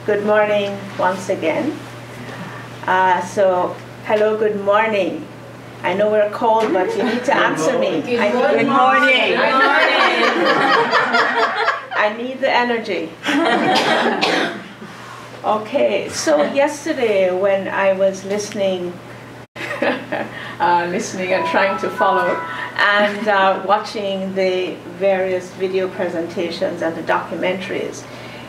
Good morning once again. Hello, good morning. I know we're cold, but you need to answer me. Good morning. Good morning. I need the energy. Okay, so yesterday when I was listening and trying to follow, and watching the various video presentations and the documentaries,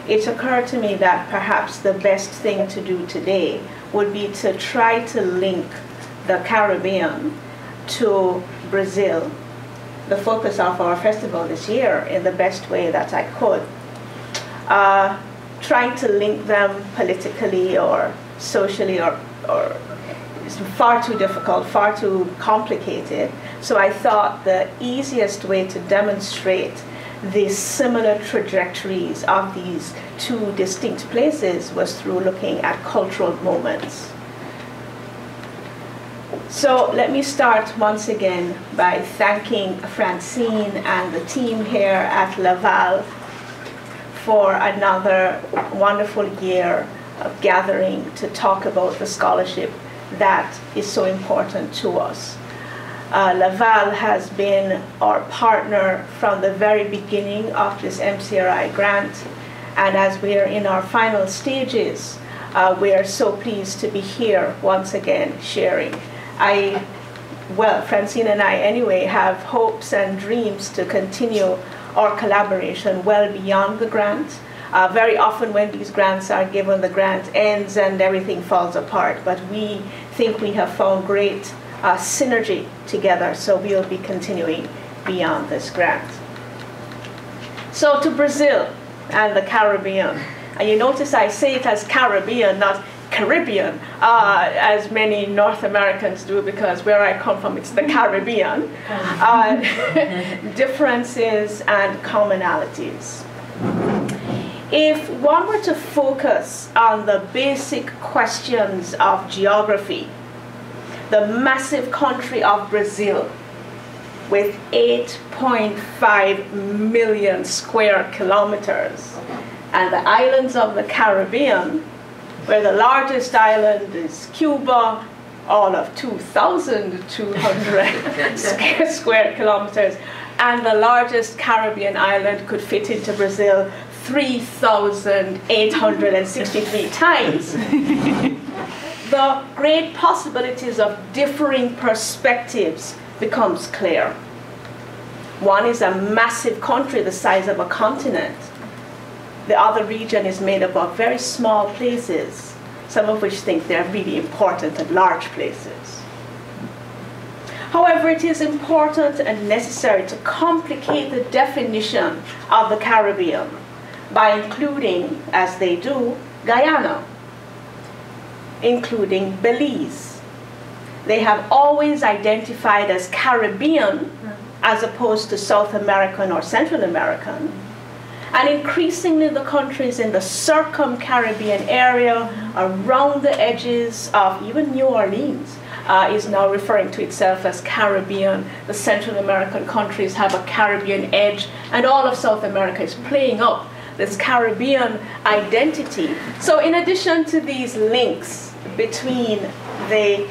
it occurred to me that perhaps the best thing to do today would be to try to link the Caribbean to Brazil, the focus of our festival this year, in the best way that I could. Trying to link them politically or socially or it's far too difficult, far too complicated. So I thought the easiest way to demonstrate the similar trajectories of these two distinct places was through looking at cultural moments. So let me start once again by thanking Francine and the team here at Laval for another wonderful year of gathering to talk about the scholarship that is so important to us. Laval has been our partner from the very beginning of this MCRI grant, and as we are in our final stages, we are so pleased to be here once again sharing. Francine and I anyway have hopes and dreams to continue our collaboration well beyond the grant. Very often when these grants are given, the grant ends and everything falls apart, but we think we have found great synergy together, so we'll be continuing beyond this grant. So to Brazil and the Caribbean, and you notice I say it as Caribbean, not Caribbean, as many North Americans do, because where I come from, it's the Caribbean. Differences and commonalities. If one were to focus on the basic questions of geography, the massive country of Brazil, with 8.5 million square kilometers, and the islands of the Caribbean, where the largest island is Cuba, all of 2,200 square kilometers, and the largest Caribbean island could fit into Brazil 3,863 times. The great possibilities of differing perspectives becomes clear. One is a massive country the size of a continent. The other region is made up of very small places, some of which think they're really important and large places. However, it is important and necessary to complicate the definition of the Caribbean by including, as they do, Guyana, including Belize. They have always identified as Caribbean as opposed to South American or Central American. And increasingly the countries in the circum-Caribbean area around the edges of even New Orleans is now referring to itself as Caribbean. The Central American countries have a Caribbean edge, and all of South America is playing up this Caribbean identity. So in addition to these links between the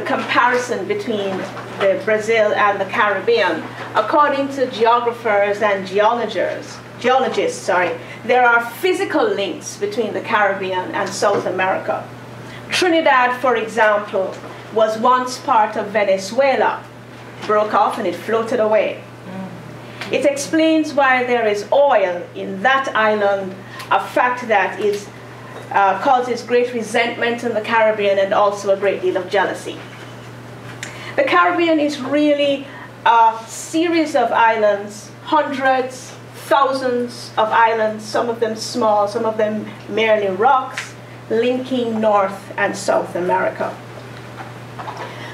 comparison between the Brazil and the Caribbean, according to geographers and geologists, there are physical links between the Caribbean and South America. Trinidad, for example, was once part of Venezuela, broke off and it floated away. It explains why there is oil in that island, a fact that causes great resentment in the Caribbean and also a great deal of jealousy. The Caribbean is really a series of islands, hundreds, thousands of islands, some of them small, some of them merely rocks, linking North and South America.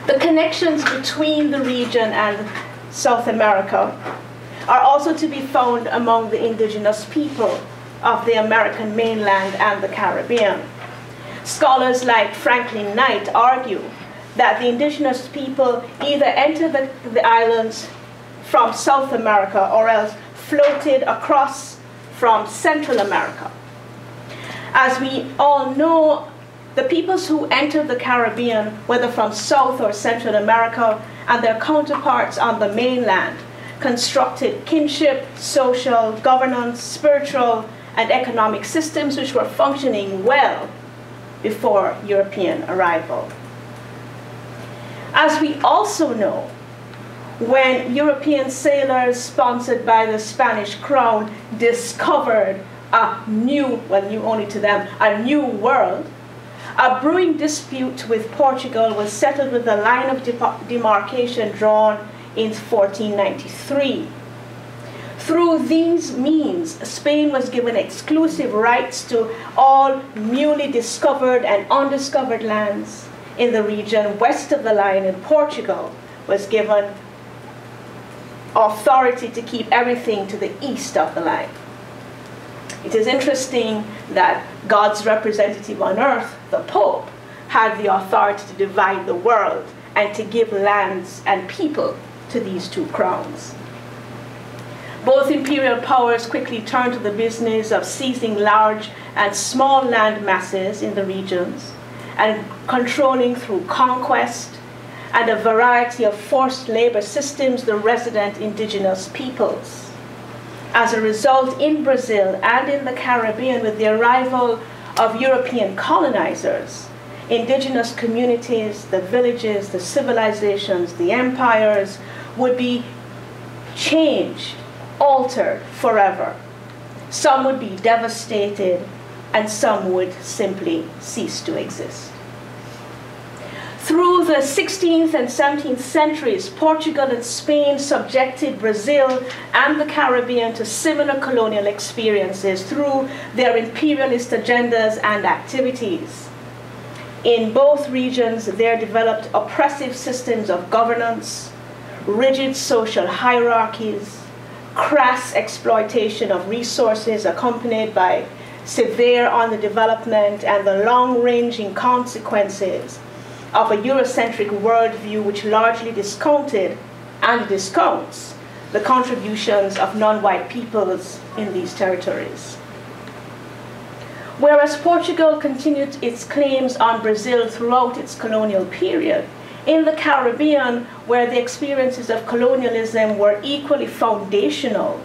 The connections between the region and South America are also to be found among the indigenous people of the American mainland and the Caribbean. Scholars like Franklin Knight argue that the indigenous people either entered the islands from South America or else floated across from Central America. As we all know, the peoples who entered the Caribbean, whether from South or Central America, and their counterparts on the mainland, constructed kinship, social, governance, spiritual, and economic systems which were functioning well before European arrival. As we also know, when European sailors sponsored by the Spanish crown discovered a new, well, new only to them, a new world, a brewing dispute with Portugal was settled with a line of demarcation drawn in 1493. Through these means, Spain was given exclusive rights to all newly discovered and undiscovered lands in the region west of the line, and Portugal was given authority to keep everything to the east of the line. It is interesting that God's representative on earth, the Pope, had the authority to divide the world and to give lands and people to these two crowns. Both imperial powers quickly turned to the business of seizing large and small land masses in the regions and controlling through conquest and a variety of forced labor systems the resident indigenous peoples. As a result, in Brazil and in the Caribbean, with the arrival of European colonizers, indigenous communities, the villages, the civilizations, the empires would be changed, altered forever. Some would be devastated, and some would simply cease to exist. Through the 16th and 17th centuries, Portugal and Spain subjected Brazil and the Caribbean to similar colonial experiences through their imperialist agendas and activities. In both regions, there developed oppressive systems of governance, rigid social hierarchies, crass exploitation of resources accompanied by severe underdevelopment and the long-ranging consequences of a Eurocentric worldview which largely discounted and discounts the contributions of non-white peoples in these territories. Whereas Portugal continued its claims on Brazil throughout its colonial period, in the Caribbean, where the experiences of colonialism were equally foundational,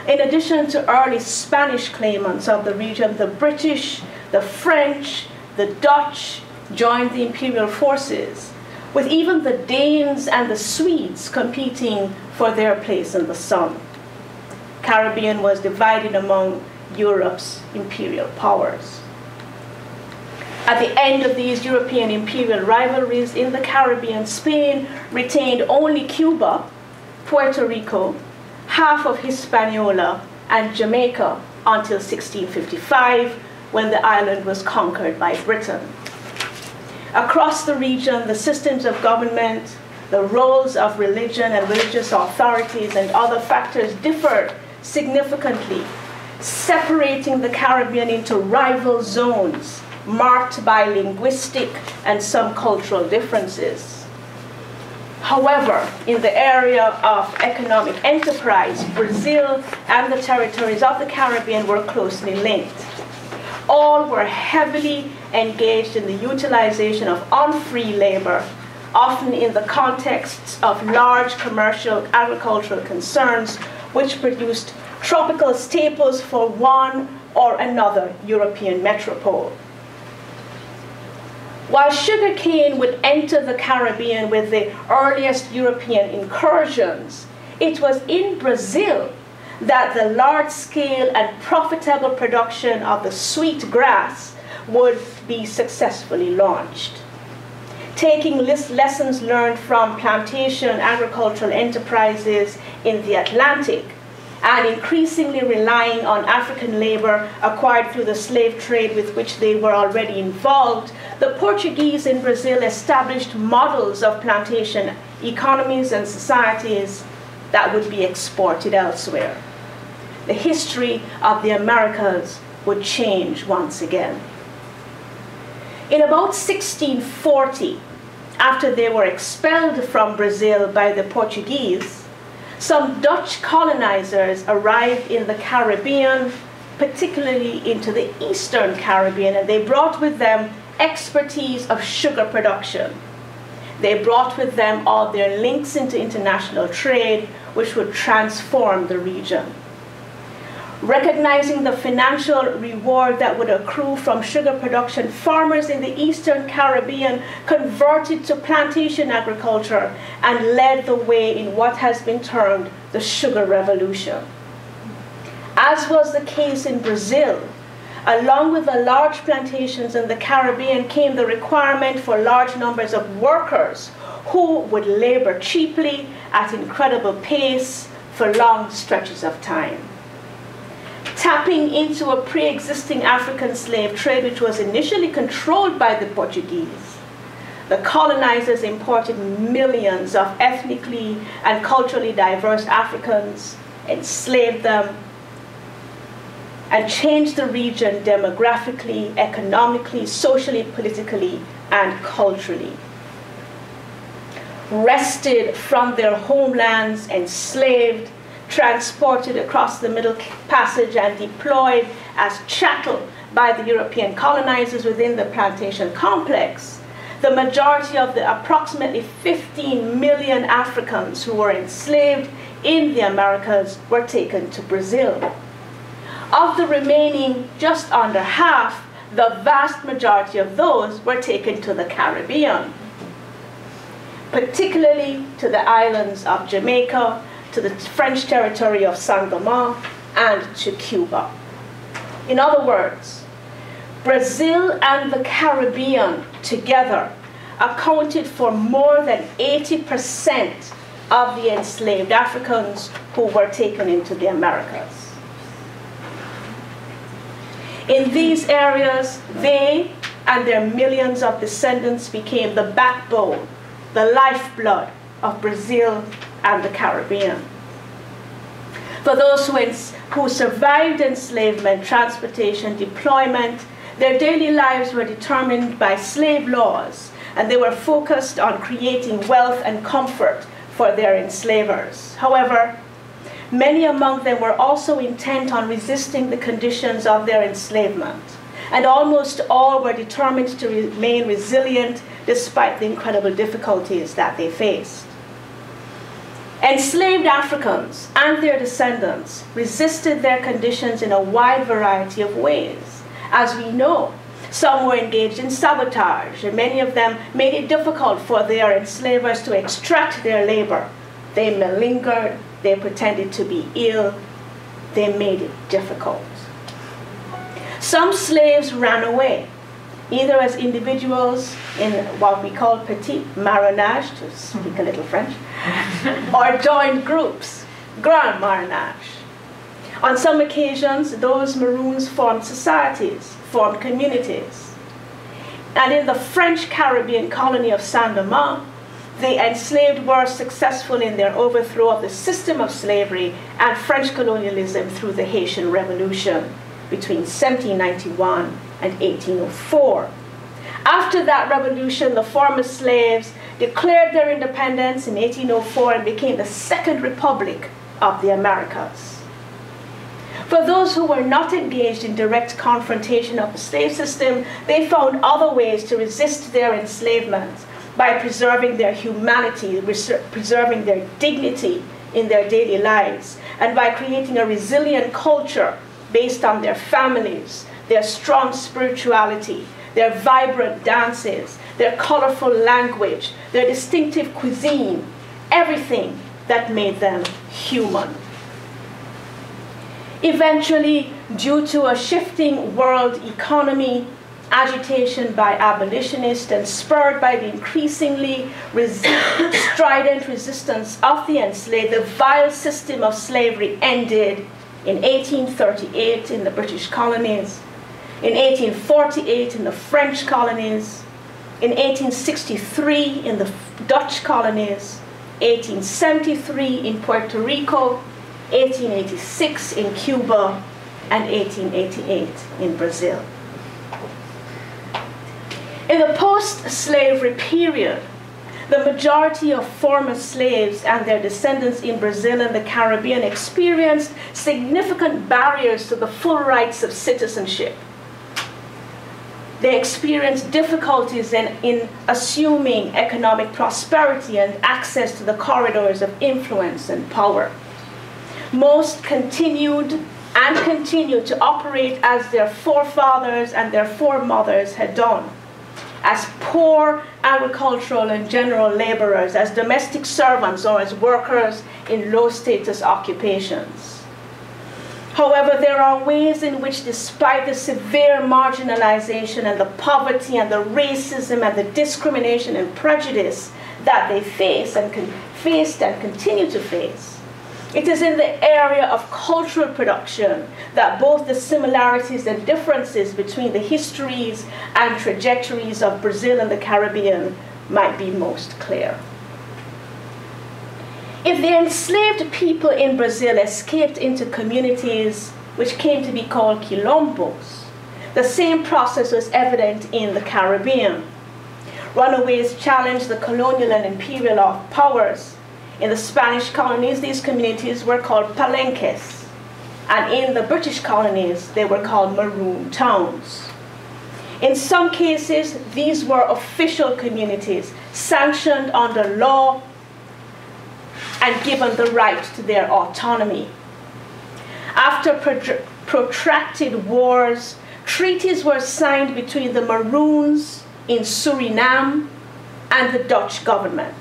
in addition to early Spanish claimants of the region, the British, the French, the Dutch joined the imperial forces, with even the Danes and the Swedes competing for their place in the sun. Caribbean was divided among Europe's imperial powers. At the end of these European imperial rivalries in the Caribbean, Spain retained only Cuba, Puerto Rico, half of Hispaniola, and Jamaica until 1655, when the island was conquered by Britain. Across the region, the systems of government, the roles of religion and religious authorities, and other factors differed significantly, separating the Caribbean into rival zones marked by linguistic and some cultural differences. However, in the area of economic enterprise, Brazil and the territories of the Caribbean were closely linked. All were heavily engaged in the utilization of unfree labor, often in the context of large commercial agricultural concerns, which produced tropical staples for one or another European metropole. While sugarcane would enter the Caribbean with the earliest European incursions, it was in Brazil that the large-scale and profitable production of the sweet grass would be successfully launched. Taking lessons learned from plantation agricultural enterprises in the Atlantic and increasingly relying on African labor acquired through the slave trade with which they were already involved, the Portuguese in Brazil established models of plantation economies and societies that would be exported elsewhere. The history of the Americas would change once again. In about 1640, after they were expelled from Brazil by the Portuguese, some Dutch colonizers arrived in the Caribbean particularly into the Eastern Caribbean, and they brought with them expertise of sugar production. They brought with them all their links into international trade, which would transform the region. Recognizing the financial reward that would accrue from sugar production, farmers in the Eastern Caribbean converted to plantation agriculture and led the way in what has been termed the sugar revolution. As was the case in Brazil, along with the large plantations in the Caribbean came the requirement for large numbers of workers who would labor cheaply at incredible pace for long stretches of time. Tapping into a pre-existing African slave trade, which was initially controlled by the Portuguese, the colonizers imported millions of ethnically and culturally diverse Africans, enslaved them, and changed the region demographically, economically, socially, politically, and culturally. Wrested from their homelands, enslaved, transported across the Middle Passage and deployed as chattel by the European colonizers within the plantation complex, the majority of the approximately 15 million Africans who were enslaved in the Americas were taken to Brazil. Of the remaining just under half, the vast majority of those were taken to the Caribbean, particularly to the islands of Jamaica, to the French territory of Saint-Domingue, and to Cuba. In other words, Brazil and the Caribbean together accounted for more than 80% of the enslaved Africans who were taken into the Americas. In these areas, they and their millions of descendants became the backbone, the lifeblood of Brazil and the Caribbean. For those who survived enslavement, transportation, deployment, their daily lives were determined by slave laws, and they were focused on creating wealth and comfort for their enslavers. However, many among them were also intent on resisting the conditions of their enslavement, and almost all were determined to remain resilient despite the incredible difficulties that they faced. Enslaved Africans and their descendants resisted their conditions in a wide variety of ways. As we know, some were engaged in sabotage, and many of them made it difficult for their enslavers to extract their labor. They malingered, they pretended to be ill, they made it difficult. Some slaves ran away, either as individuals in what we call petit marronage, to speak a little French, or joined groups, grand marronage. On some occasions, those maroons formed societies, formed communities. And in the French Caribbean colony of Saint-Domingue, the enslaved were successful in their overthrow of the system of slavery and French colonialism through the Haitian Revolution between 1791 and 1804. After that revolution, the former slaves declared their independence in 1804 and became the Second Republic of the Americas. For those who were not engaged in direct confrontation of the slave system, they found other ways to resist their enslavement by preserving their humanity, preserving their dignity in their daily lives, and by creating a resilient culture based on their families, their strong spirituality, their vibrant dances, their colorful language, their distinctive cuisine, everything that made them human. Eventually, due to a shifting world economy, agitation by abolitionists, and spurred by the increasingly strident resistance of the enslaved, the vile system of slavery ended in 1838 in the British colonies, in 1848 in the French colonies, in 1863 in the Dutch colonies, 1873 in Puerto Rico, 1886 in Cuba, and 1888 in Brazil. In the post-slavery period, The majority of former slaves and their descendants in Brazil and the Caribbean experienced significant barriers to the full rights of citizenship. They experienced difficulties in assuming economic prosperity and access to the corridors of influence and power. Most continued and continue to operate as their forefathers and their foremothers had done, as poor agricultural and general laborers, as domestic servants, or as workers in low-status occupations. However, there are ways in which, despite the severe marginalization and the poverty and the racism and the discrimination and prejudice that they faced and continue to face, it is in the area of cultural production that both the similarities and differences between the histories and trajectories of Brazil and the Caribbean might be most clear. If the enslaved people in Brazil escaped into communities which came to be called quilombos, the same process was evident in the Caribbean. Runaways challenged the colonial and imperial powers. In the Spanish colonies, these communities were called palenques, and in the British colonies, they were called maroon towns. In some cases, these were official communities, sanctioned under law and given the right to their autonomy. After protracted wars, treaties were signed between the Maroons in Suriname and the Dutch government.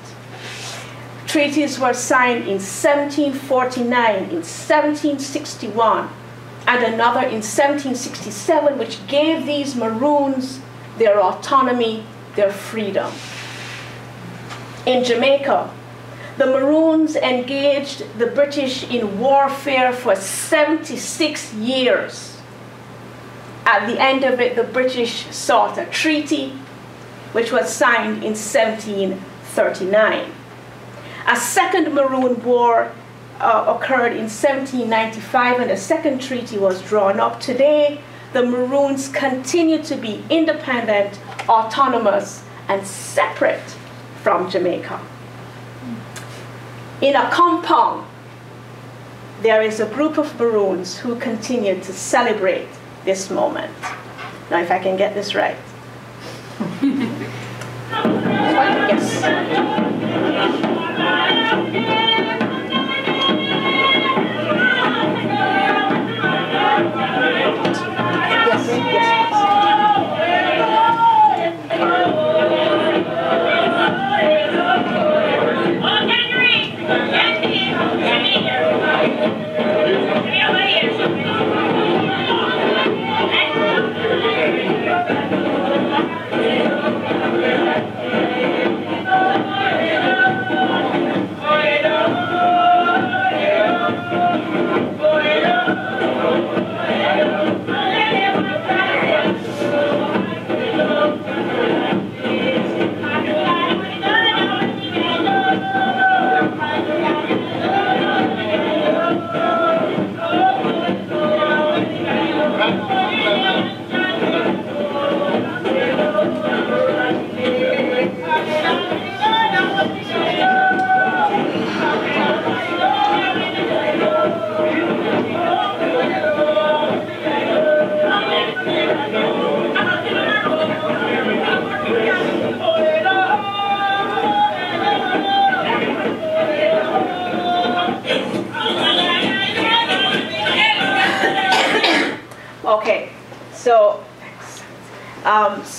Treaties were signed in 1749, in 1761, and another in 1767, which gave these Maroons their autonomy, their freedom. In Jamaica, the Maroons engaged the British in warfare for 76 years. At the end of it, the British sought a treaty, which was signed in 1739. A second Maroon War occurred in 1795, and a second treaty was drawn up. Today, the Maroons continue to be independent, autonomous, and separate from Jamaica. In a compound, there is a group of Maroons who continue to celebrate this moment. Now, if I can get this right. Yes.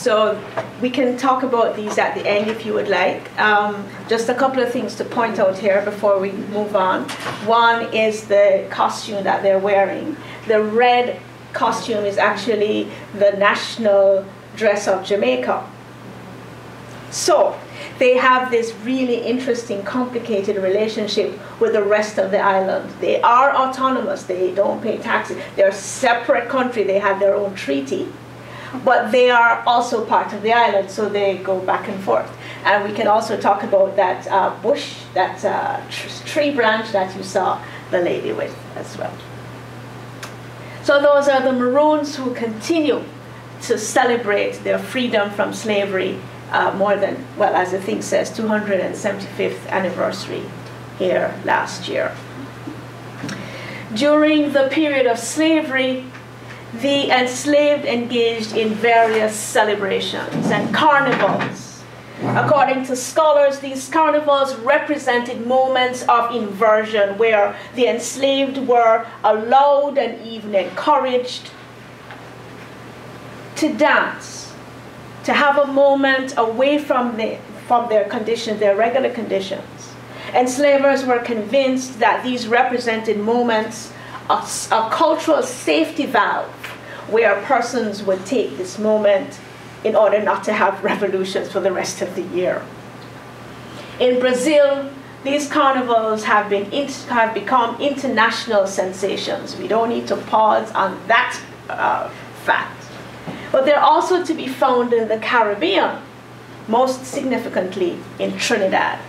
So we can talk about these at the end if you would like. Just a couple of things to point out here before we move on. One is the costume that they're wearing. The red costume is actually the national dress of Jamaica. So they have this really interesting, complicated relationship with the rest of the island. They are autonomous. They don't pay taxes. They're a separate country. They have their own treaty. But they are also part of the island, so they go back and forth. And we can also talk about that bush, that tree branch that you saw the lady with as well. So those are the Maroons who continue to celebrate their freedom from slavery more than, well, as the thing says, 275th anniversary here last year. During the period of slavery, the enslaved engaged in various celebrations and carnivals. According to scholars, these carnivals represented moments of inversion where the enslaved were allowed and even encouraged to dance, to have a moment away from their conditions, their regular conditions. Enslavers were convinced that these represented moments of a cultural safety valve where persons would take this moment in order not to have revolutions for the rest of the year. In Brazil, these carnivals have become international sensations. We don't need to pause on that fact. But they're also to be found in the Caribbean, most significantly in Trinidad.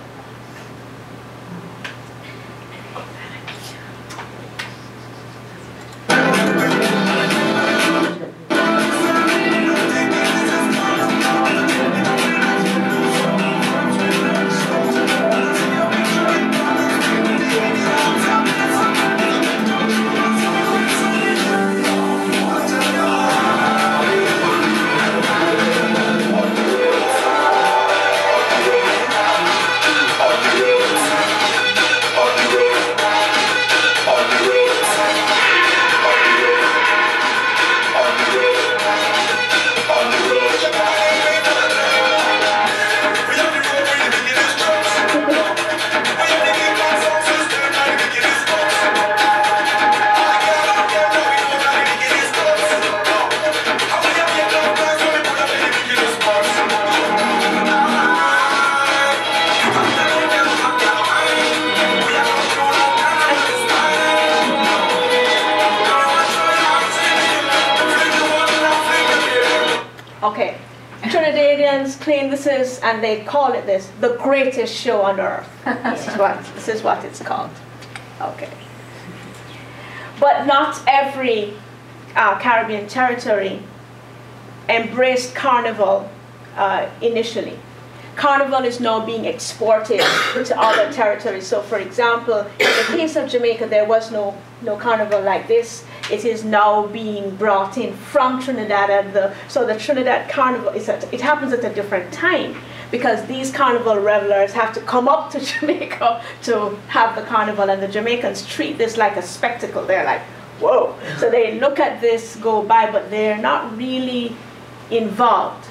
Okay, Trinidadians claim this is, and they call it this, the greatest show on earth. This is what it's called. Okay. But not every Caribbean territory embraced Carnival initially. Carnival is now being exported to other territories. So for example, in the case of Jamaica, there was no Carnival like this. It is now being brought in from Trinidad. And so the Trinidad Carnival, it happens at a different time because these Carnival revelers have to come up to Jamaica to have the Carnival, and the Jamaicans treat this like a spectacle. They're like, whoa. So they look at this go by, but they're not really involved.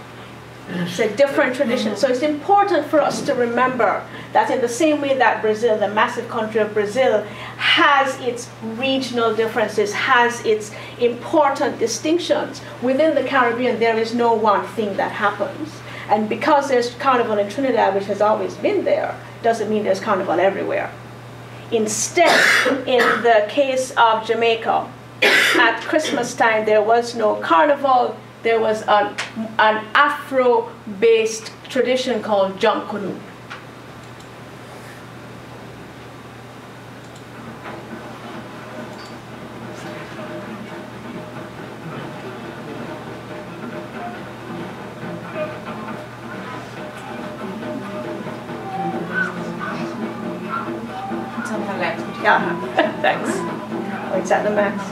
It's a different tradition. So it's important for us to remember that in the same way that Brazil, the massive country of Brazil, has its regional differences, has its important distinctions, within the Caribbean there is no one thing that happens. And because there's Carnival in Trinidad, which has always been there, doesn't mean there's Carnival everywhere. Instead, in the case of Jamaica, at Christmas time there was no Carnival. There was an Afro-based tradition called Jonkunu. It's on the left. Yeah, thanks. Oh, it's at the max.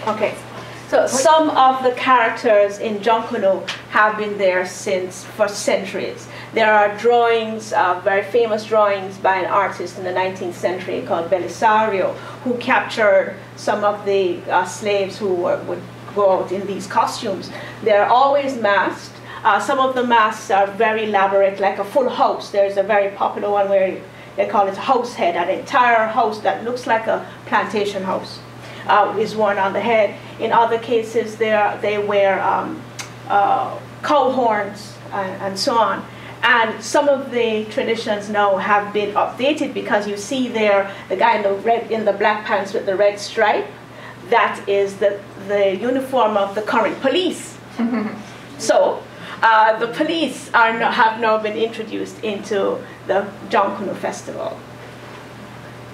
Okay. So some of the characters in Junkanoo have been there for centuries. There are drawings, very famous drawings by an artist in the 19th century called Belisario, who captured some of the slaves who would go out in these costumes. They're always masked. Some of the masks are very elaborate, like a full house. There's a very popular one where they call it a house head, an entire house that looks like a plantation house is worn on the head. In other cases, they wear cow horns and so on. And some of the traditions now have been updated, because you see there the guy in the black pants with the red stripe. That is the uniform of the current police. So the police have now been introduced into the Junkanoo festival.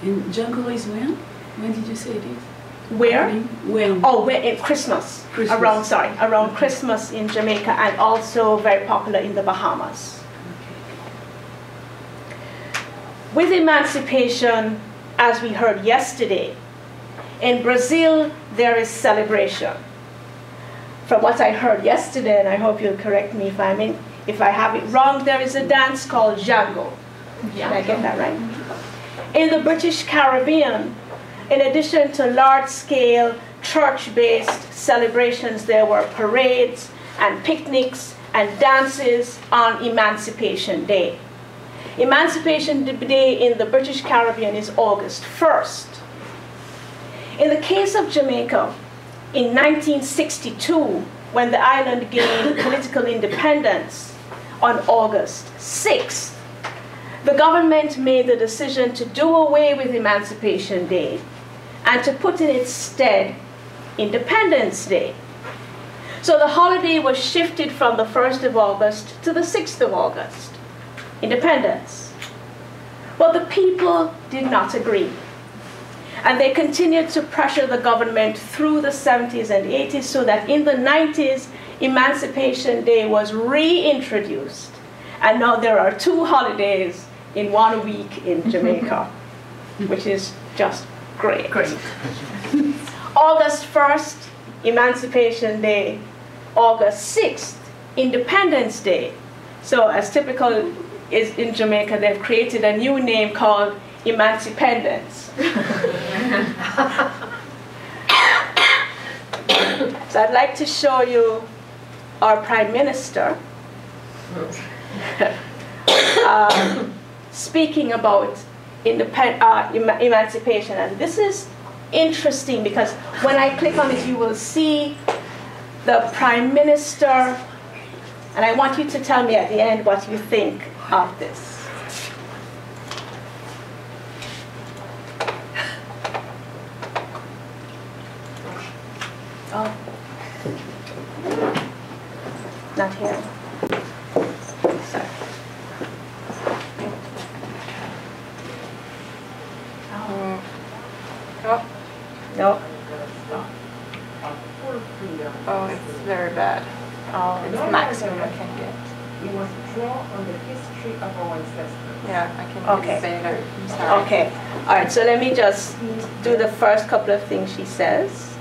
And Junkanoo is when? When did you say this? Where? When? Oh, we're in Christmas. Around Christmas in Jamaica, and also very popular in the Bahamas. With emancipation, as we heard yesterday, in Brazil there is celebration. From what I heard yesterday, and I hope you'll correct me if I have it wrong, there is a dance called Django. Did I get that right? In the British Caribbean, in addition to large-scale church-based celebrations, there were parades and picnics and dances on Emancipation Day. Emancipation Day in the British Caribbean is August 1st. In the case of Jamaica, in 1962, when the island gained political independence on August 6th, the government made the decision to do away with Emancipation Day and to put in its stead Independence Day. So the holiday was shifted from the 1st of August to the 6th of August, independence. But the people did not agree. And they continued to pressure the government through the 70s and 80s, so that in the 90s, Emancipation Day was reintroduced. And now there are 2 holidays in 1 week in Jamaica, which is just great. August 1st, Emancipation Day. August 6th, Independence Day. So as typical is in Jamaica, they've created a new name called Emancipendence. So I'd like to show you our Prime Minister speaking about emancipation. And this is interesting, because when I click on it, you will see the Prime Minister, and I want you to tell me at the end what you think of this. Oh. Not here. Sorry. Oh. Oh. No. Oh, it's very bad. Oh, it's the maximum I can get. We must draw on the history of our ancestors. Yeah, I can say that. I'm sorry. Okay. All right, so let me just do the first couple of things she says.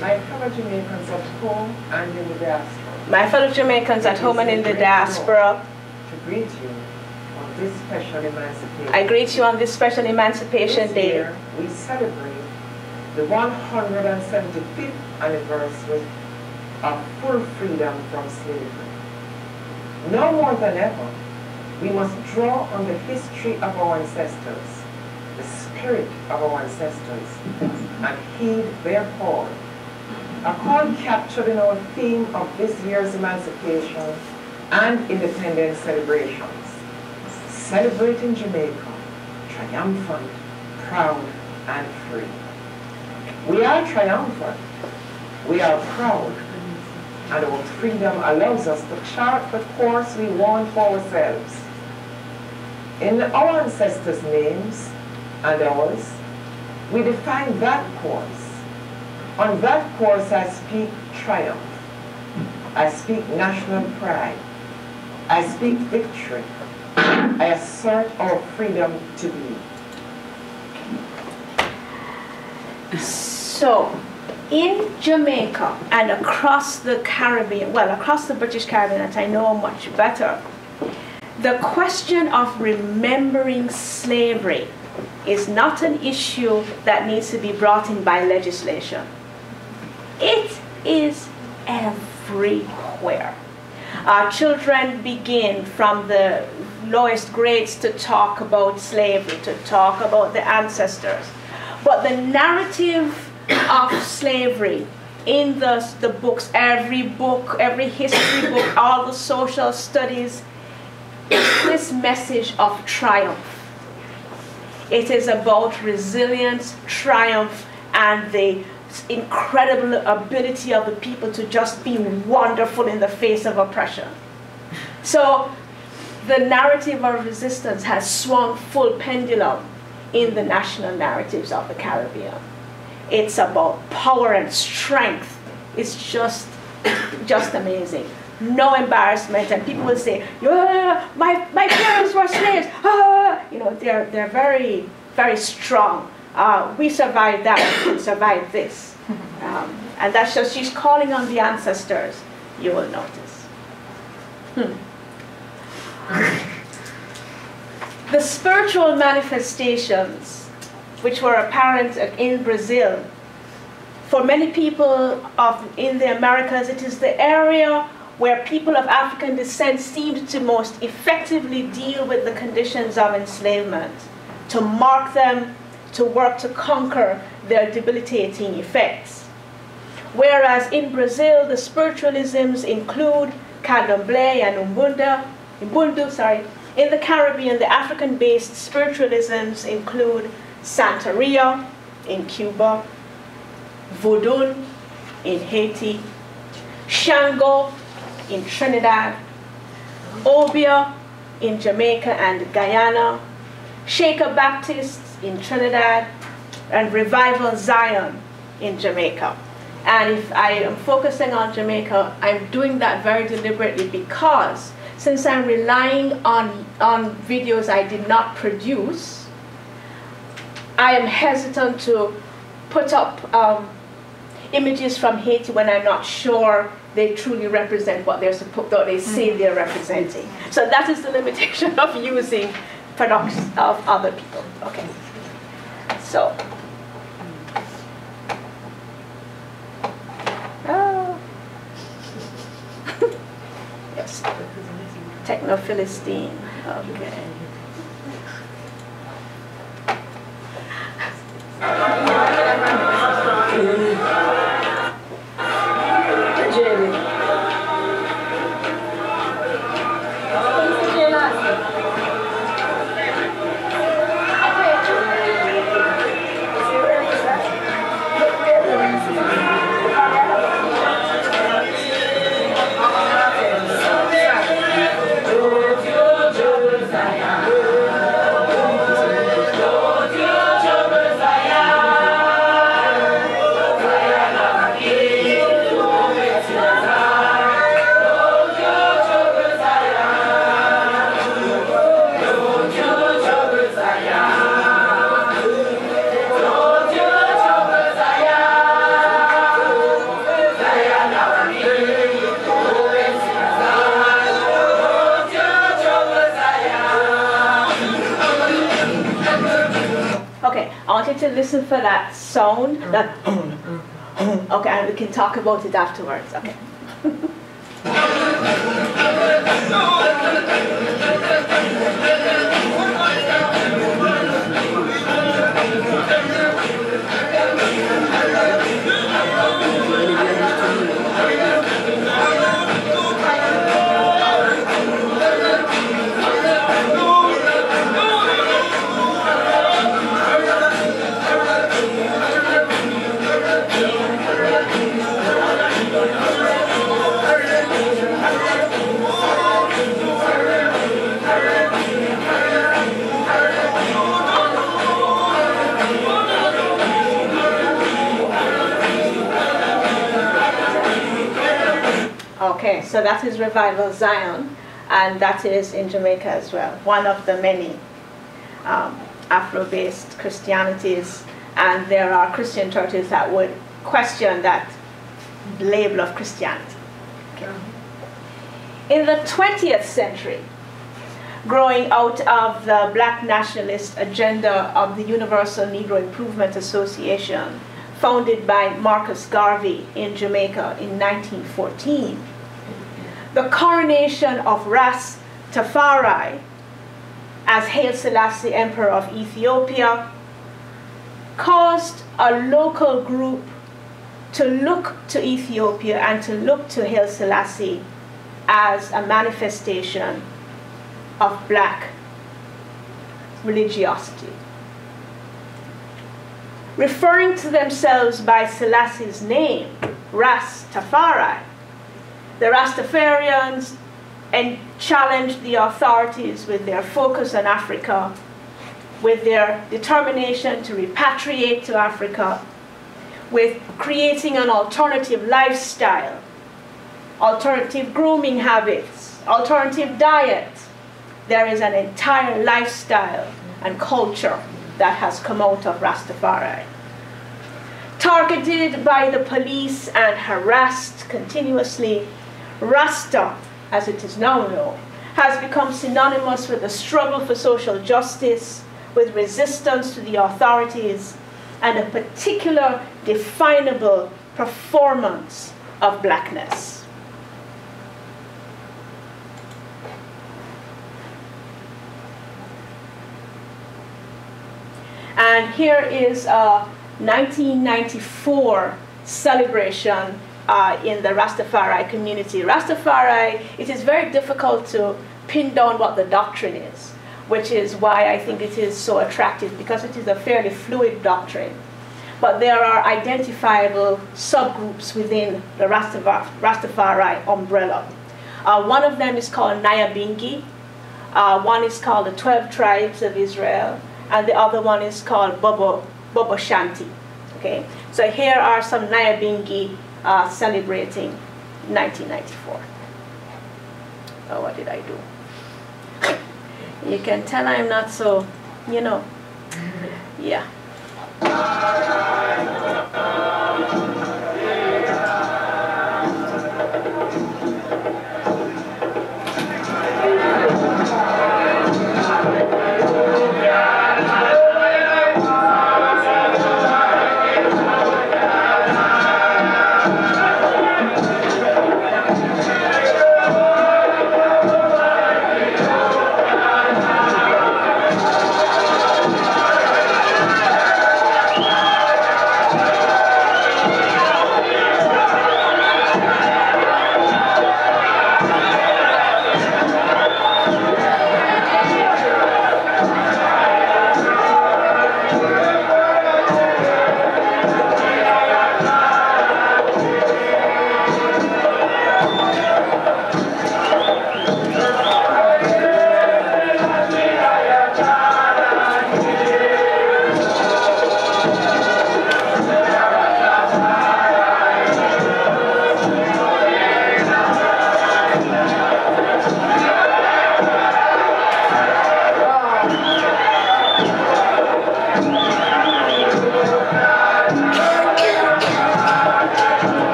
My fellow Jamaicans at home and in the diaspora. My fellow Jamaicans at home and in the diaspora. To greet you on this special emancipation. I greet you on this special Emancipation This Day. year, we celebrate the 175th anniversary of full freedom from slavery. Now more than ever, we must draw on the history of our ancestors, the spirit of our ancestors, and heed their call. A call captured in our theme of this year's emancipation and independence celebrations. Celebrating Jamaica, triumphant, proud, and free. We are triumphant, we are proud, and our freedom allows us to chart the course we want for ourselves. In our ancestors' names and ours, we define that course. On that course I speak triumph, I speak national pride, I speak victory, I assert our freedom to be. So, in Jamaica and across the Caribbean, well, across the British Caribbean, that I know much better, the question of remembering slavery is not an issue that needs to be brought in by legislation. It is everywhere. Our children begin from the lowest grades to talk about slavery, to talk about the ancestors. But the narrative of slavery in the books, every history book, all the social studies, is this message of triumph. It is about resilience, triumph, and the incredible ability of the people to just be wonderful in the face of oppression. So the narrative of resistance has swung full pendulum in the national narratives of the Caribbean. It's about power and strength. It's just amazing. No embarrassment, and people will say, yeah, my parents were slaves. Ah. You know, they're very, very strong. We survived that, we can survive this. And that's just, she's calling on the ancestors, you will notice. The spiritual manifestations, which were apparent in Brazil, for many people in the Americas, it is the area where people of African descent seemed to most effectively deal with the conditions of enslavement, to mark them, to work to conquer their debilitating effects. Whereas in Brazil, the spiritualisms include Candomblé and Ubuntu. In the Caribbean, the African-based spiritualisms include Santeria in Cuba, Voodoo in Haiti, Shango in Trinidad, Obia in Jamaica and Guyana, Shaker Baptists in Trinidad, and Revival Zion in Jamaica. And if I am focusing on Jamaica, I'm doing that very deliberately because since I'm relying on videos I did not produce, I am hesitant to put up images from Haiti when I'm not sure they truly represent what they say they're representing. So that is the limitation of using products of other people. Okay. So. Yes. Techno-Philistine. Okay. To listen for that sound, that okay, and we can talk about it afterwards. Okay. Okay, so that is Revival Zion. and that is in Jamaica as well. One of the many Afro-based Christianities, and there are Christian churches that would question that label of Christianity. Okay. In the 20th century, growing out of the black nationalist agenda of the Universal Negro Improvement Association, founded by Marcus Garvey in Jamaica in 1914, the coronation of Ras Tafari as Haile Selassie, Emperor of Ethiopia, caused a local group to look to Ethiopia and to look to Haile Selassie as a manifestation of black religiosity. Referring to themselves by Selassie's name, Ras Tafari, the Rastafarians challenged the authorities with their focus on Africa, with their determination to repatriate to Africa, with creating an alternative lifestyle, alternative grooming habits, alternative diet. There is an entire lifestyle and culture that has come out of Rastafari. Targeted by the police and harassed continuously, Rasta, as it is now known, has become synonymous with the struggle for social justice, with resistance to the authorities, and a particular definable performance of blackness. And here is a 1994 celebration in the Rastafari community. Rastafari, it is very difficult to pin down what the doctrine is, which is why I think it is so attractive, because it is a fairly fluid doctrine. But there are identifiable subgroups within the Rastafari umbrella. One of them is called Nyabingi, one is called the 12 Tribes of Israel, and the other one is called Bobo Shanti. Okay? So here are some Nyabingi celebrating 1994. Oh, what did I do? You can tell I'm not so, you know, yeah.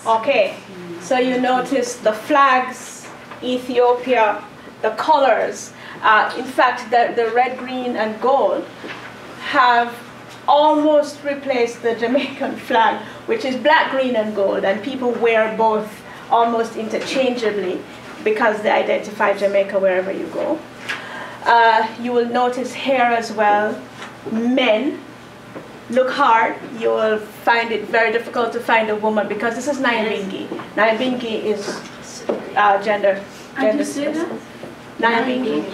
Okay, so you notice the flags, Ethiopia, the colors. In fact, the red, green, and gold have almost replaced the Jamaican flag, which is black, green, and gold, and people wear both almost interchangeably because they identify Jamaica wherever you go. You will notice hair as well. Men look hard. You will find it very difficult to find a woman because this is Nyabingi. Nyabingi is gender specific. Nyabingi.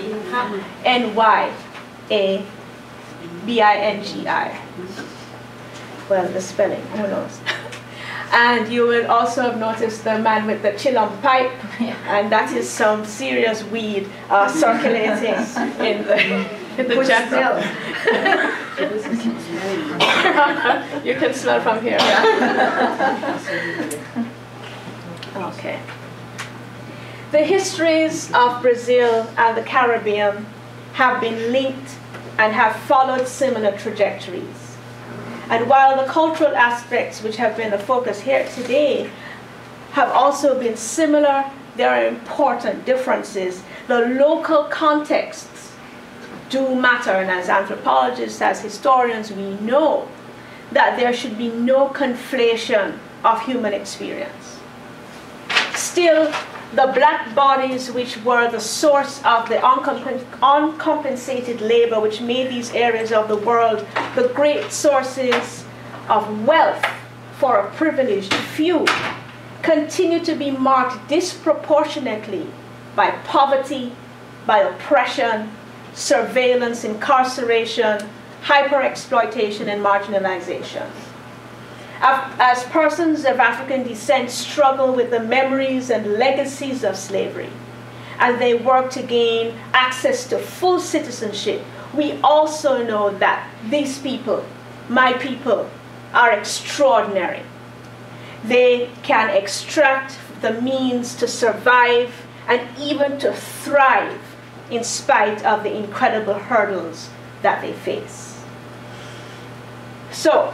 N-Y-A-B-I-N-G-I. Well, the spelling, who knows? And you will also have noticed the man with the chillum pipe, and that is some serious weed circulating in the jungle. You can smell from here. Okay. The histories of Brazil and the Caribbean have been linked and have followed similar trajectories. And while the cultural aspects which have been the focus here today have also been similar, there are important differences. The local contexts do matter, and as anthropologists, as historians, we know that there should be no conflation of human experience. Still, the black bodies which were the source of the uncompensated labor which made these areas of the world the great sources of wealth for a privileged few, continue to be marked disproportionately by poverty, by oppression, surveillance, incarceration, hyper-exploitation, and marginalization. As persons of African descent struggle with the memories and legacies of slavery, and they work to gain access to full citizenship, we also know that these people, my people, are extraordinary. They can extract the means to survive and even to thrive in spite of the incredible hurdles that they face. So,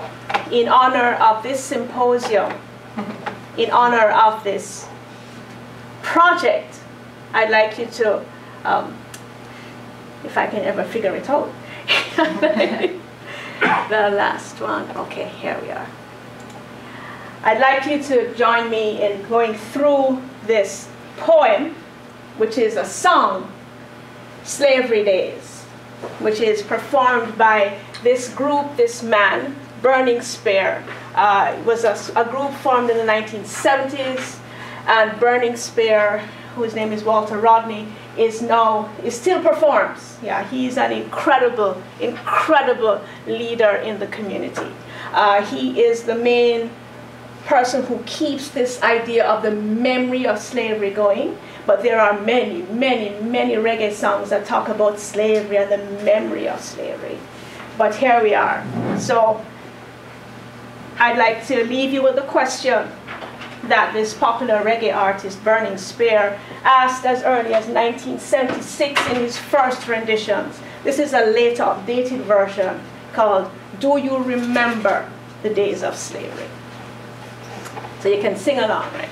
in honor of this symposium, in honor of this project, I'd like you to, if I can ever figure it out, the last one. Okay, here we are. I'd like you to join me in going through this poem, which is a song, Slavery Days, which is performed by this group, this man, Burning Spear. It was a group formed in the 1970s, and Burning Spear, whose name is Walter Rodney, still performs. Yeah, he's an incredible, incredible leader in the community. He is the main person who keeps this idea of the memory of slavery going, but there are many, many, many reggae songs that talk about slavery and the memory of slavery. But here we are. So I'd like to leave you with a question that this popular reggae artist, Burning Spear, asked as early as 1976 in his first renditions. This is a later updated version called Do You Remember the Days of Slavery? So you can sing along, right?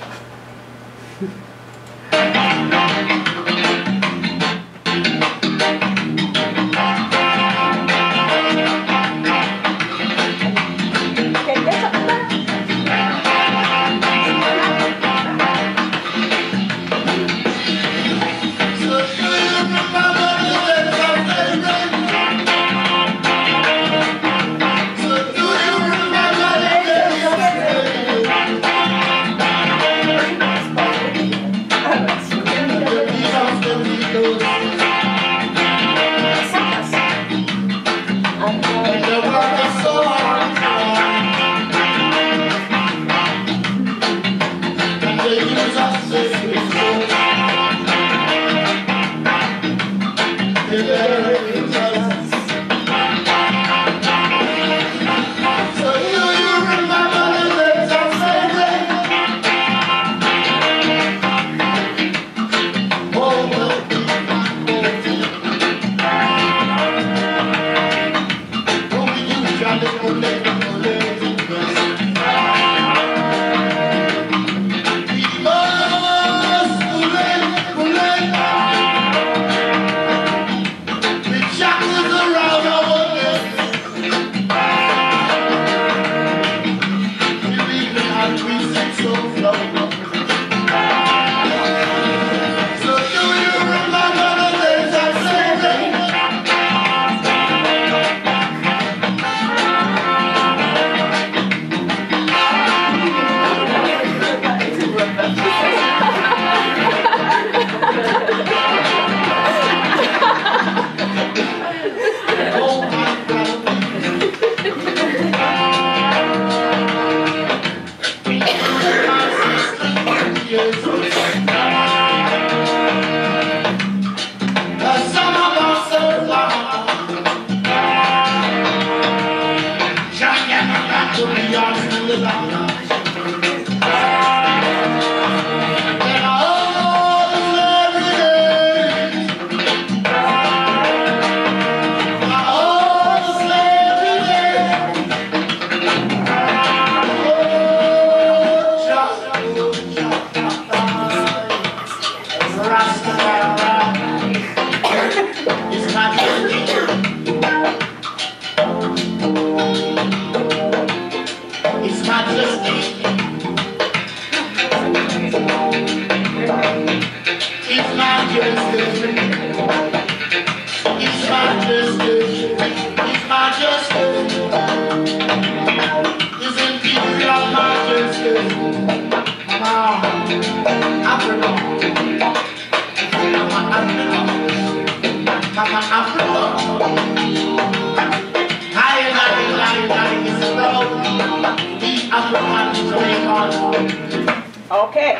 Okay.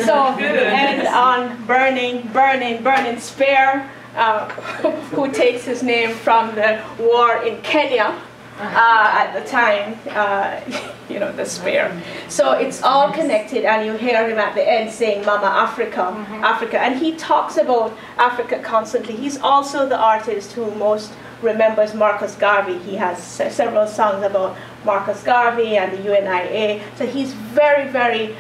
So, and on Burning Spear, who takes his name from the war in Kenya at the time, you know, the spear. So it's all connected, and you hear him at the end saying, Mama Africa, Africa. And he talks about Africa constantly. He's also the artist who most remembers Marcus Garvey. He has several songs about Marcus Garvey and the UNIA. So he's very, very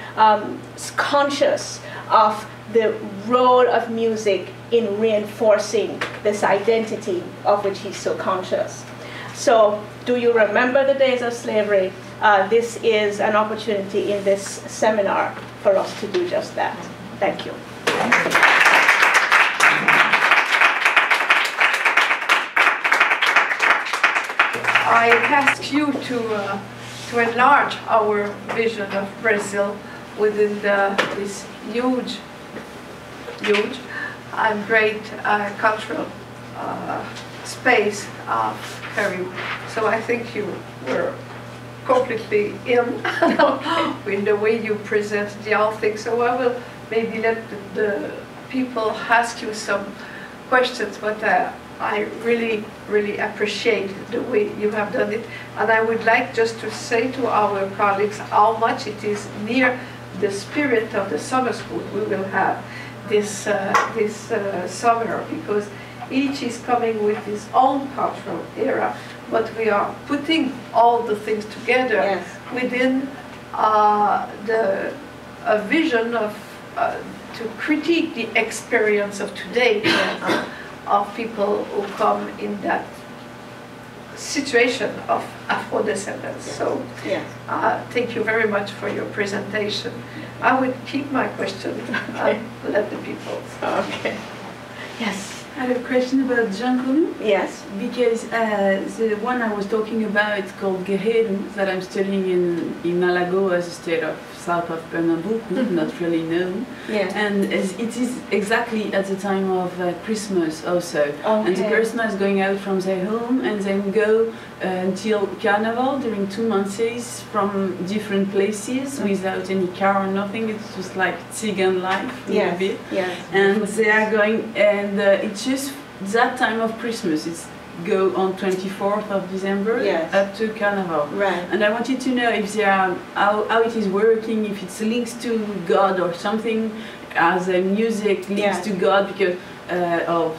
conscious of the role of music in reinforcing this identity of which he's so conscious. So, do you remember the days of slavery? This is an opportunity in this seminar for us to do just that. Thank you. I ask you to enlarge our vision of Brazil within this huge and great cultural space of Caraïbes. So I think you were completely in in the way you present the whole thing. So I will maybe let the people ask you some questions, but I really, really appreciate the way you have done it. And I would like just to say to our colleagues how much it is near the spirit of the summer school we will have this summer, because each is coming with his own cultural era, but we are putting all the things together within a vision of to critique the experience of today of people who come in that situation of Afro-descendants. So thank you very much for your presentation. I would keep my question and let the people. Okay. Yes. I have a question about Giancolo. Yes. Because the one I was talking about, it's called Guerreiro, that I'm studying in Alagoas, a state of south of Pernambuco, not really known. Yeah. And it is exactly at the time of Christmas also. Okay. And the person is going out from their home and then go until Carnival during 2 months from different places without any car or nothing. It's just like Tsigan life a little bit. Yes. And they are going, and it's just that time of Christmas. It's go on 24th of December up to Carnival. Right. And I wanted to know if they are, how it is working, if it's linked to God or something, as a music links to God because of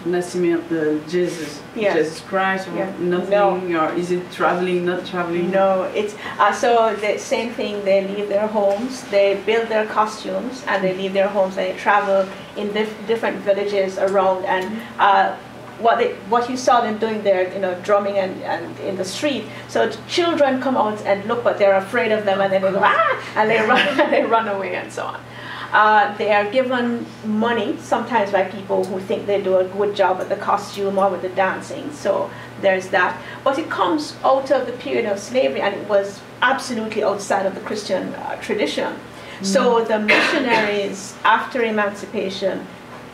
Jesus Christ or nothing, or is it traveling, not traveling? No, it's so the same thing. They leave their homes, they build their costumes, and they leave their homes and they travel in different villages around. And what you saw them doing there, you know, drumming and in the street. So children come out and look, but they're afraid of them, and then they go and they run and they run away and so on. They are given money sometimes by people who think they do a good job at the costume or with the dancing. So there's that. But it comes out of the period of slavery, and it was absolutely outside of the Christian tradition. So the missionaries, after emancipation,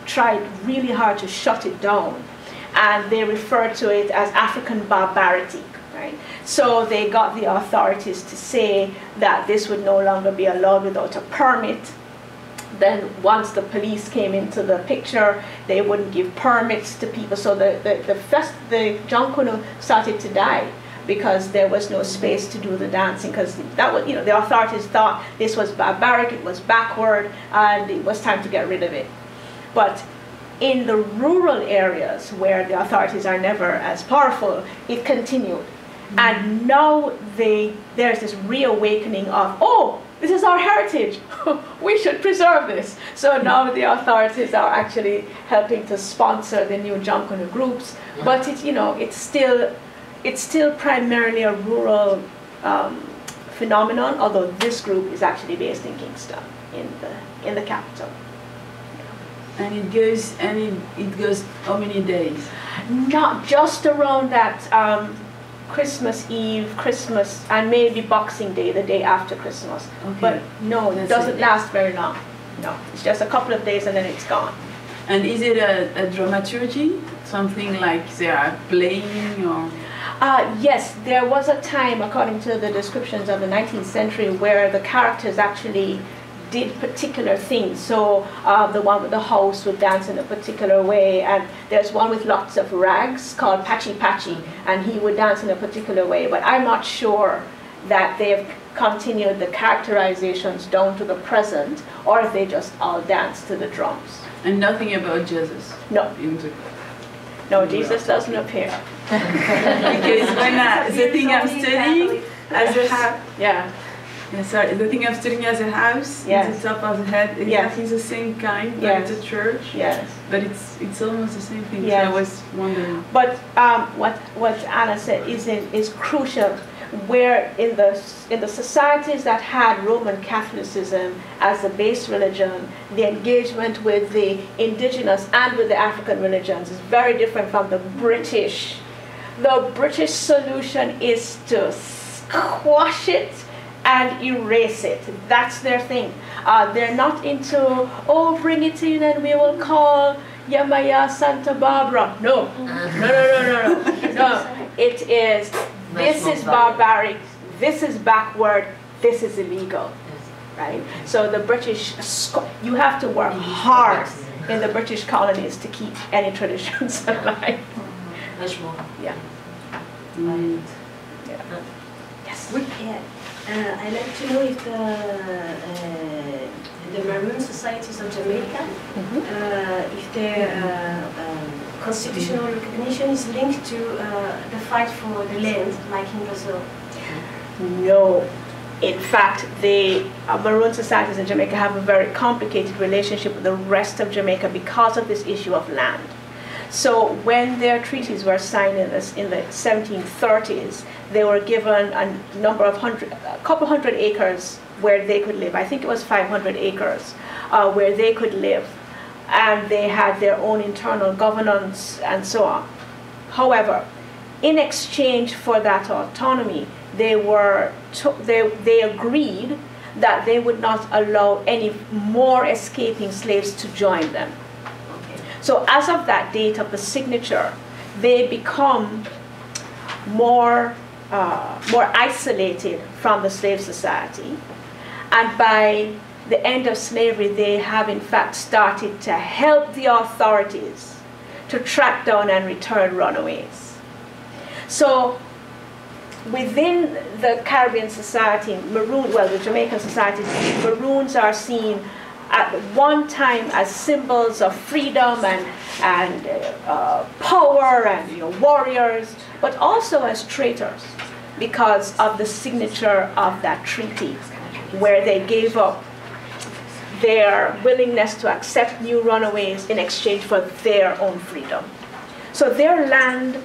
tried really hard to shut it down. And they referred to it as African barbarity, right? So they got the authorities to say that this would no longer be allowed without a permit. Then once the police came into the picture, they wouldn't give permits to people. So the Giancolo started to die because there was no space to do the dancing, because that was, you know, the authorities thought this was barbaric, it was backward, and it was time to get rid of it. But in the rural areas where the authorities are never as powerful, it continued. And now there's this reawakening of, oh, this is our heritage, we should preserve this. So now the authorities are actually helping to sponsor the new Giancolo groups, but it, you know, it's still primarily a rural phenomenon, although this group is actually based in Kingston, in the capital. And it goes how many days? Not just around that Christmas Eve, Christmas, and maybe Boxing Day, the day after Christmas. Okay. But no, it doesn't last very long. No, it's just a couple of days and then it's gone. And is it a dramaturgy? Something like they are playing or? Yes, there was a time, according to the descriptions of the 19th century, where the characters actually did particular things. So the one with the house would dance in a particular way, and there's one with lots of rags called Patchy Patchy, and he would dance in a particular way. But I'm not sure that they've continued the characterizations down to the present, or if they just all dance to the drums. And nothing about Jesus? No. No, Jesus doesn't appear. Because when the thing I'm studying as a house, the thing I'm studying as a house, at the top of the head, exactly the same kind, but it's a church. Yes. But it's almost the same thing. Yes. So I was wondering. But what Anna said is crucial. Where in the societies that had Roman Catholicism as the base religion, the engagement with the indigenous and with the African religions is very different from the British. The British solution is to squash it and erase it. That's their thing. They're not into, oh, bring it in and we will call Yamaya Santa Barbara. No. No. It is, this is barbaric, this is backward, this is illegal, right? So the British, you have to work hard in the British colonies to keep any traditions alive. Yeah. Right. Yes. I'd like to know if the Maroon Societies of Jamaica, if their constitutional recognition is linked to the fight for the land, like in Brazil. No. In fact, the Maroon Societies in Jamaica have a very complicated relationship with the rest of Jamaica because of this issue of land. So when their treaties were signed in the 1730s, they were given a couple hundred acres where they could live. I think it was 500 acres where they could live. And they had their own internal governance and so on. However, in exchange for that autonomy, they agreed that they would not allow any more escaping slaves to join them. So as of that date of the signature, they become more isolated from the slave society. And by the end of slavery, they have in fact started to help the authorities to track down and return runaways. So within the Caribbean society, the Jamaican society, Maroons are seen at one time as symbols of freedom and power and warriors, but also as traitors because of the signature of that treaty where they gave up their willingness to accept new runaways in exchange for their own freedom. So their land,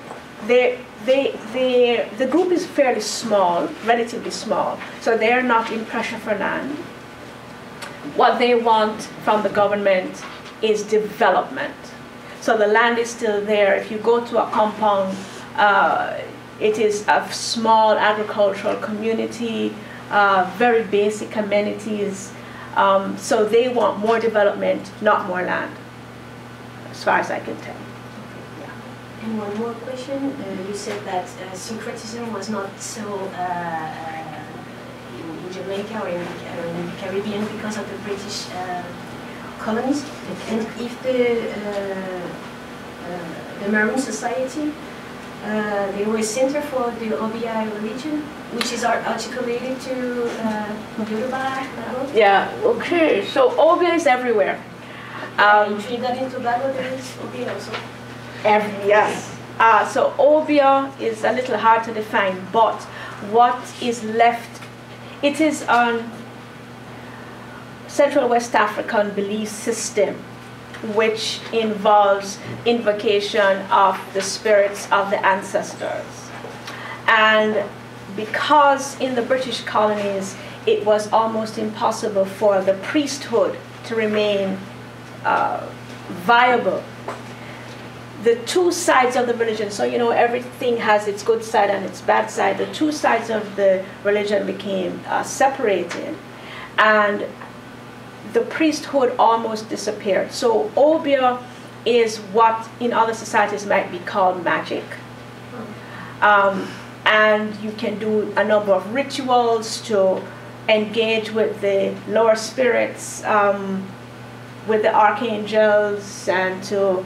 the group is fairly small, relatively small, so they're not in pressure for land. What they want from the government is development. So the land is still there. If you go to a compound, it is a small agricultural community, very basic amenities. So they want more development, not more land, as far as I can tell. Yeah. And one more question. You said that syncretism was not so in Jamaica or in the Caribbean because of the British colonies. And if the Maroon Society, they were a center for the OBI religion, which is articulated to Yoruba. Yeah, okay, so OBI is everywhere. In Trinidad and Tobago, there is OBI also. Yes. So OBI is a little hard to define, but what is left, it is on Central West African belief system, which involves invocation of the spirits of the ancestors. And because in the British colonies it was almost impossible for the priesthood to remain viable, the two sides of the religion, so everything has its good side and its bad side, the two sides of the religion became separated, and the priesthood almost disappeared. So obeah is what in other societies might be called magic. And you can do a number of rituals to engage with the lower spirits, with the archangels, and to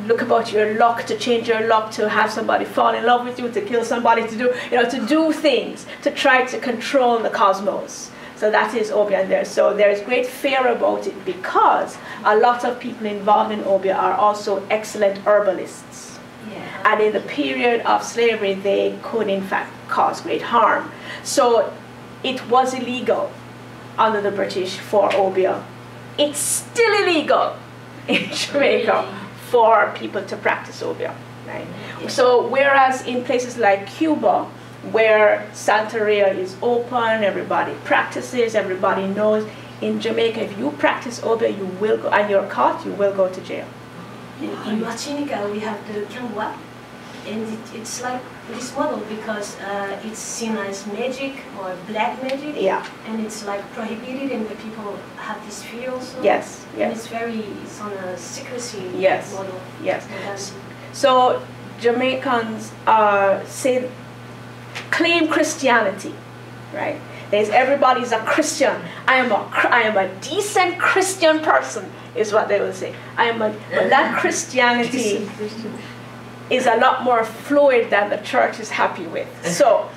look about your luck, to change your luck, to have somebody fall in love with you, to kill somebody, to do things, to try to control the cosmos. So that is Obeah there. So there's great fear about it because a lot of people involved in Obeah are also excellent herbalists. Yeah. And in the period of slavery, they could in fact cause great harm. So it was illegal under the British for Obeah. It's still illegal in Jamaica for people to practice Obeah. Right? So whereas in places like Cuba, where Santeria is open, everybody practices, everybody knows. In Jamaica, if you practice Obeah, you will go, and you're caught, you will go to jail. In Martinica, we have the Kangwa, and it's like this model because it's seen as magic or black magic, yeah. And it's like prohibited, and the people have this fear also. Yes, and yes. It's on a secrecy yes. model. Yes. So Jamaicans claim Christianity, right? Everybody's a Christian. I am a decent Christian person, is what they will say. But that Christianity is a lot more fluid than the church is happy with. So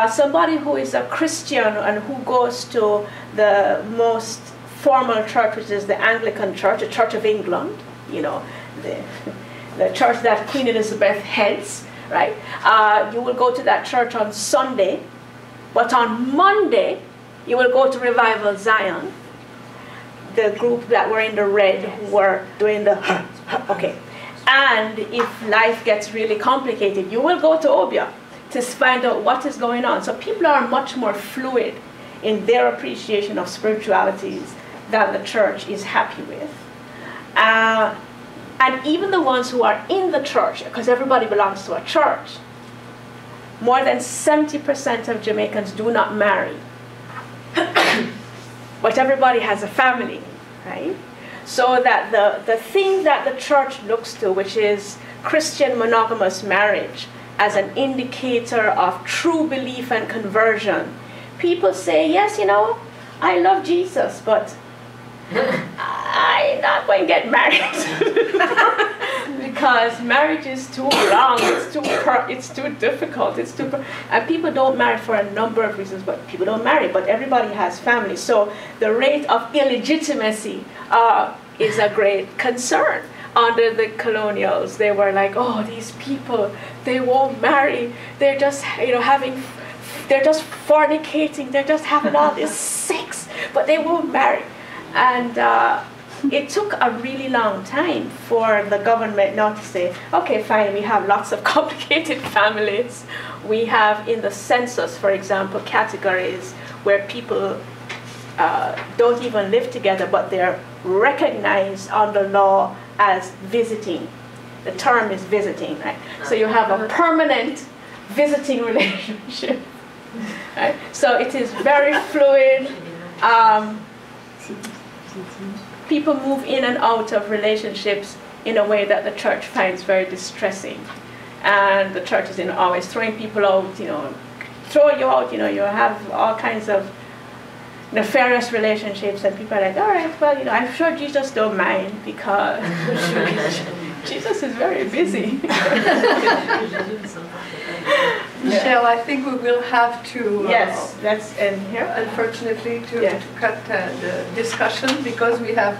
somebody who is a Christian and who goes to the most formal church, which is the Anglican Church, the Church of England, you know, the church that Queen Elizabeth heads, right? You will go to that church on Sunday, but on Monday, you will go to Revival Zion. The group that were in the red who were doing the, okay. And if life gets really complicated, you will go to Obeah to find out what is going on. So people are much more fluid in their appreciation of spiritualities than the church is happy with. And even the ones who are in the church, because everybody belongs to a church, more than 70% of Jamaicans do not marry. But everybody has a family, right? So that the thing that the church looks to, which is Christian monogamous marriage, as an indicator of true belief and conversion, people say, yes, you know, I love Jesus, but I'm not going to get married because marriage is too long, it's too difficult, and people don't marry for a number of reasons, but people don't marry, but everybody has families. So the rate of illegitimacy is a great concern. Under the colonials, they were like, oh, these people, they won't marry, they're just, you know, they're just fornicating, they're just having all this sex, but they won't marry. And it took a really long time for the government not to say, okay, fine, we have lots of complicated families. We have in the census, for example, categories where people don't even live together, but they're recognized under law as visiting. The term is visiting, right? So you have a permanent visiting relationship, right? So it is very fluid. People move in and out of relationships in a way that the church finds very distressing. And the church is always throwing people out, you know, throw you out, you know, you have all kinds of nefarious relationships, and people are like, all right, well, you know, I'm sure Jesus don't mind because Jesus is very busy. Michelle, I think we will have to, yes, let's end here. Unfortunately, to cut the discussion because we have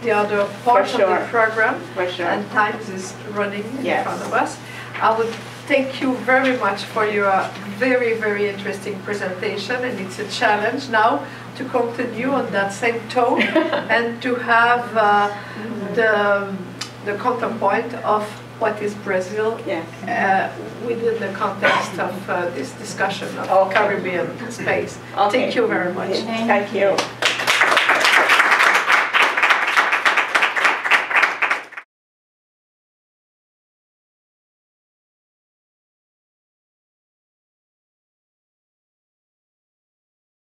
the other part of the program, and time is running in front of us. I would thank you very much for your very, very interesting presentation, and it's a challenge now to continue on that same tone and to have the counterpoint of what is Brazil within the context of this discussion of Caribbean space. Thank you very much. Thank you.